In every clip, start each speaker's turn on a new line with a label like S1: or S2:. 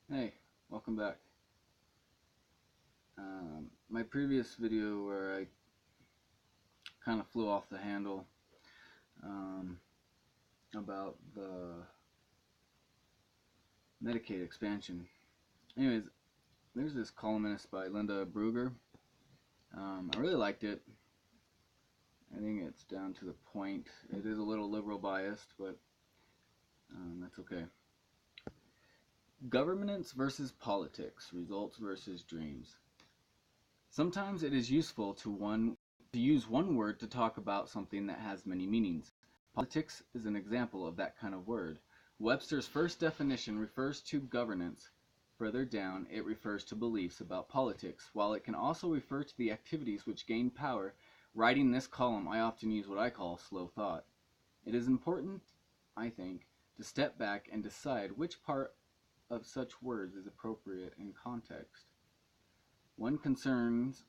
S1: Hey, welcome back. My previous video where I kind of flew off the handle um, about the Medicaid expansion. Anyways, there's this columnist by Linda Brugger. I really liked it. I think it's down to the point. It is a little liberal biased, but that's okay. Governance versus politics, results versus dreams. Sometimes it is useful to use one word to talk about something that has many meanings. Politics is an example of that kind of word. Webster's first definition refers to governance. Further down, it refers to beliefs about politics. While it can also refer to the activities which gain power, writing this column, I often use what I call slow thought. It is important, I think, to step back and decide which part of such words is appropriate in context. One concerns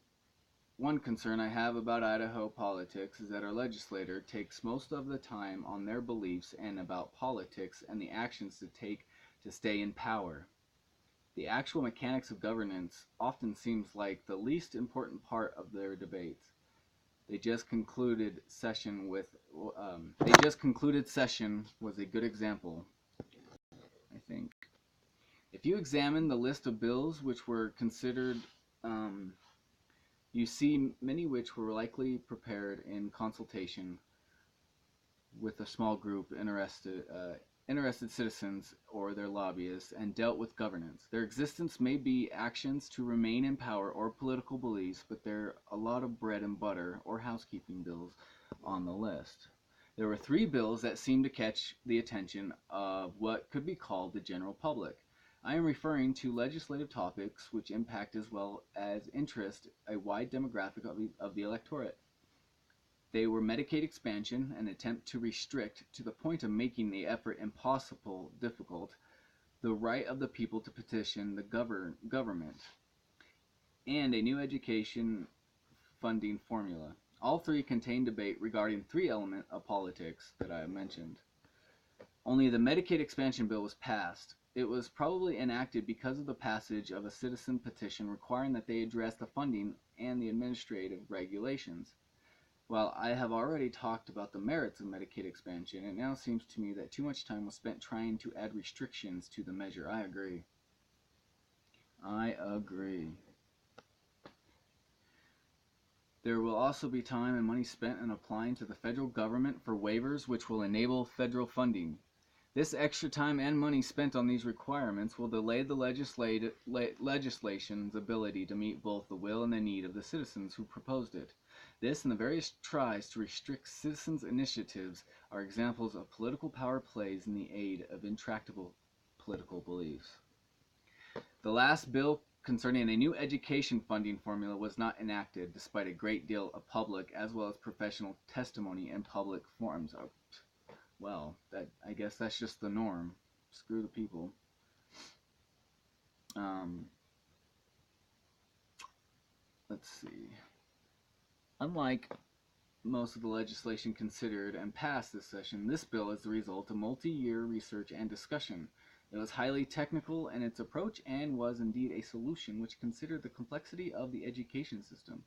S1: One concern I have about Idaho politics is that our legislature takes most of the time on their beliefs and about politics and the actions to take to stay in power. The actual mechanics of governance often seems like the least important part of their debates. They just concluded session with they just concluded session was a good example, I think. If you examine the list of bills which were considered you see many which were likely prepared in consultation with a small group interested citizens or their lobbyists and dealt with governance. Their existence may be actions to remain in power or political beliefs, but there are a lot of bread and butter or housekeeping bills on the list. There were three bills that seemed to catch the attention of what could be called the general public. I am referring to legislative topics which impact as well as interest a wide demographic of the electorate. They were Medicaid expansion, an attempt to restrict, to the point of making the effort impossible difficult, the right of the people to petition the government, and a new education funding formula. All three contain debate regarding three elements of politics that I have mentioned. Only the Medicaid expansion bill was passed. It was probably enacted because of the passage of a citizen petition requiring that they address the funding and the administrative regulations. While I have already talked about the merits of Medicaid expansion, it now seems to me that too much time was spent trying to add restrictions to the measure. I agree. I agree. There will also be time and money spent in applying to the federal government for waivers which will enable federal funding. This extra time and money spent on these requirements will delay the legislation's ability to meet both the will and the need of the citizens who proposed it. This and the various tries to restrict citizens' initiatives are examples of political power plays in the aid of intractable political beliefs. The last bill concerning a new education funding formula was not enacted, despite a great deal of public as well as professional testimony in public forums. Well, I guess that's just the norm. Screw the people. Let's see. Unlike most of the legislation considered and passed this session, this bill is the result of multi-year research and discussion. It was highly technical in its approach and was indeed a solution which considered the complexity of the education system.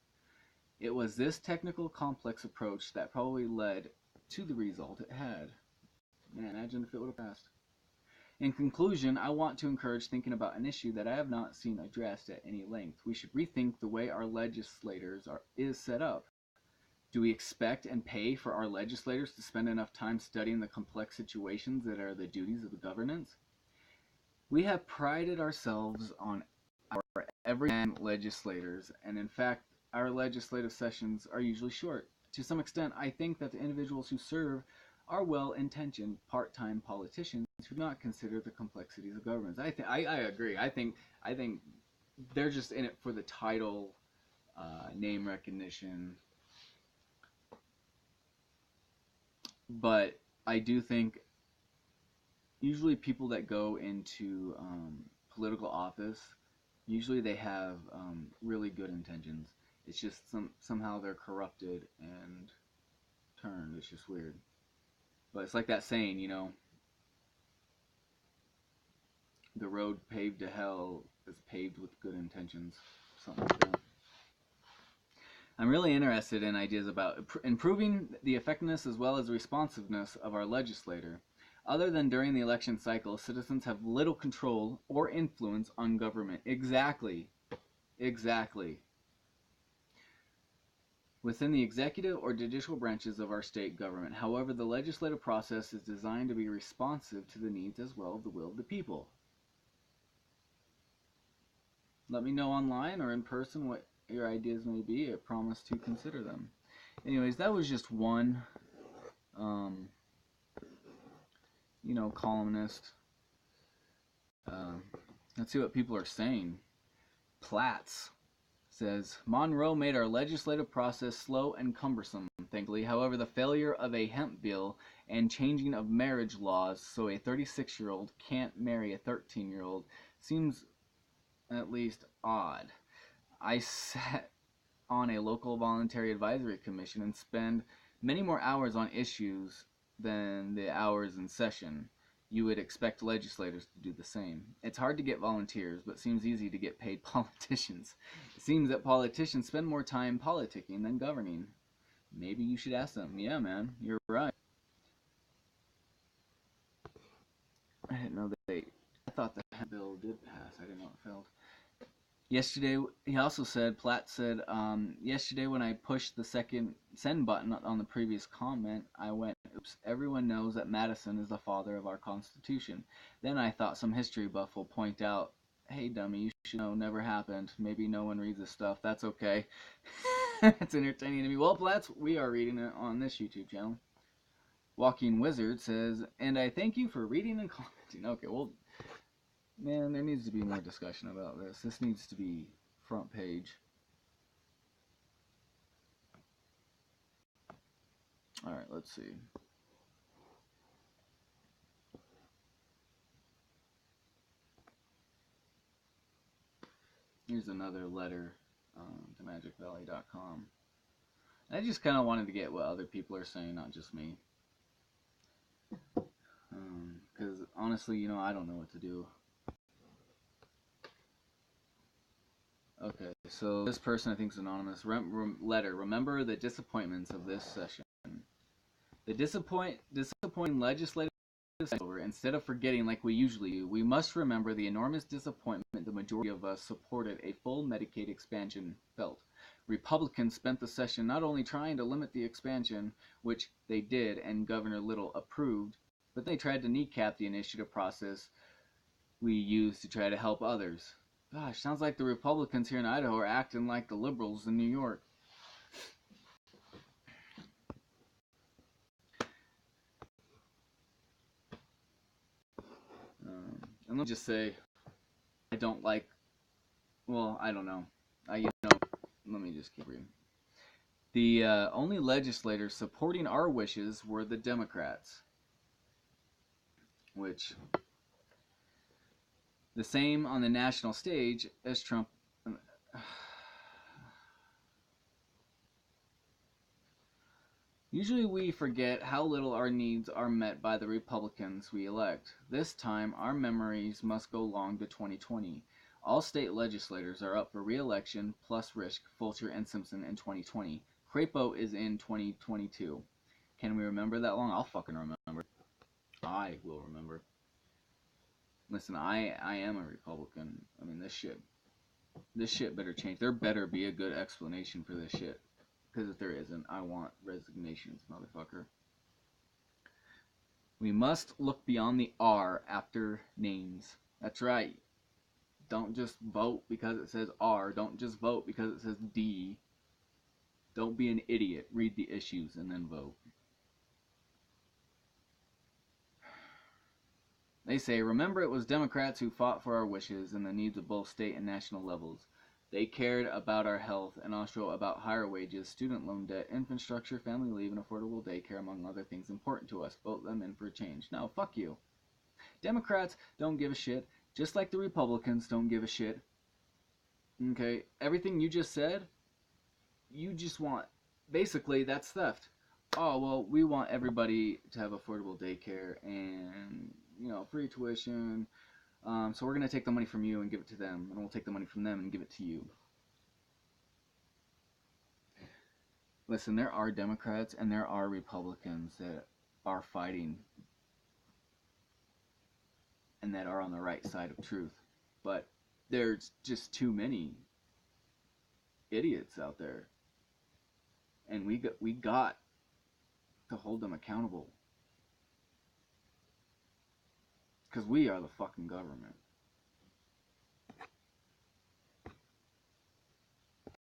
S1: It was this technical complex approach that probably led to the result it had. Man, imagine if it would have passed. In conclusion, I want to encourage thinking about an issue that I have not seen addressed at any length. We should rethink the way our legislators is set up. Do we expect and pay for our legislators to spend enough time studying the complex situations that are the duties of the governance? We have prided ourselves on our everyman legislators, and in fact, our legislative sessions are usually short. To some extent, I think that the individuals who serve are well-intentioned part-time politicians who do not consider the complexities of governments. I agree. I think they're just in it for the title, name recognition. But I do think usually people that go into political office, usually they have really good intentions. It's just somehow they're corrupted and turned. It's just weird. But it's like that saying, The road paved to hell is paved with good intentions. Something like that. I'm really interested in ideas about improving the effectiveness as well as responsiveness of our legislator. Other than during the election cycle, citizens have little control or influence on government. Exactly. Within the executive or judicial branches of our state government. However, the legislative process is designed to be responsive to the needs as well as the will of the people. Let me know online or in person what your ideas may be. I promise to consider them. Anyways, that was just one, columnist. Let's see what people are saying. Platts says, Monroe made our legislative process slow and cumbersome, thankfully. However, the failure of a hemp bill and changing of marriage laws so a 36-year-old can't marry a 13-year-old seems at least odd. I sat on a local voluntary advisory commission and spend many more hours on issues than the hours in session. You would expect legislators to do the same. It's hard to get volunteers, but seems easy to get paid politicians. It seems that politicians spend more time politicking than governing. Maybe you should ask them. Yeah, man, you're right. I didn't know I thought the bill did pass. I didn't know it failed. Yesterday, he also said, Platt said, yesterday when I pushed the second send button on the previous comment, I went, oops, everyone knows that Madison is the father of our Constitution. Then I thought some history buff will point out, hey, dummy, you should know, never happened. Maybe no one reads this stuff. That's okay. It's entertaining to me. Well, Platts, we are reading it on this YouTube channel. Walking Wizard says, and I thank you for reading and commenting. Okay, well, man, there needs to be more discussion about this. This needs to be front page. Alright, let's see. Here's another letter to magicvalley.com. I just kind of wanted to get what other people are saying, not just me. Because honestly, I don't know what to do. Okay, so this person I think is anonymous. Letter. Remember the disappointments of this session. The disappointing legislative over. Instead of forgetting like we usually do, we must remember the enormous disappointment the majority of us supported a full Medicaid expansion felt. Republicans spent the session not only trying to limit the expansion, which they did and Governor Little approved, but they tried to kneecap the initiative process we used to try to help others. Gosh, sounds like the Republicans here in Idaho are acting like the liberals in New York. And let me just say, I don't like, well, I don't know. Let me just keep reading. The only legislators supporting our wishes were the Democrats, which, the same on the national stage as Trump. Usually we forget how little our needs are met by the Republicans we elect. This time, our memories must go long to 2020. All state legislators are up for re-election, plus Risch, Fulcher, and Simpson in 2020. Crapo is in 2022. Can we remember that long? I'll fucking remember. I will remember. Listen, I am a Republican. I mean, this shit better change. There better be a good explanation for this shit. Because if there isn't, I want resignations, motherfucker. We must look beyond the R after names. That's right. Don't just vote because it says R. Don't just vote because it says D. Don't be an idiot. Read the issues and then vote. They say, remember it was Democrats who fought for our wishes and the needs of both state and national levels. They cared about our health and also about higher wages, student loan debt, infrastructure, family leave, and affordable daycare, among other things important to us. Vote them in for a change. No, fuck you. Democrats don't give a shit, just like the Republicans don't give a shit. Okay, everything you just said, you just want, basically, that's theft. Oh, well, we want everybody to have affordable daycare and, free tuition, So we're going to take the money from you and give it to them, and we'll take the money from them and give it to you. Listen, there are Democrats and there are Republicans that are fighting and that are on the right side of truth. But there's just too many idiots out there. And we got to hold them accountable. Because we are the fucking government.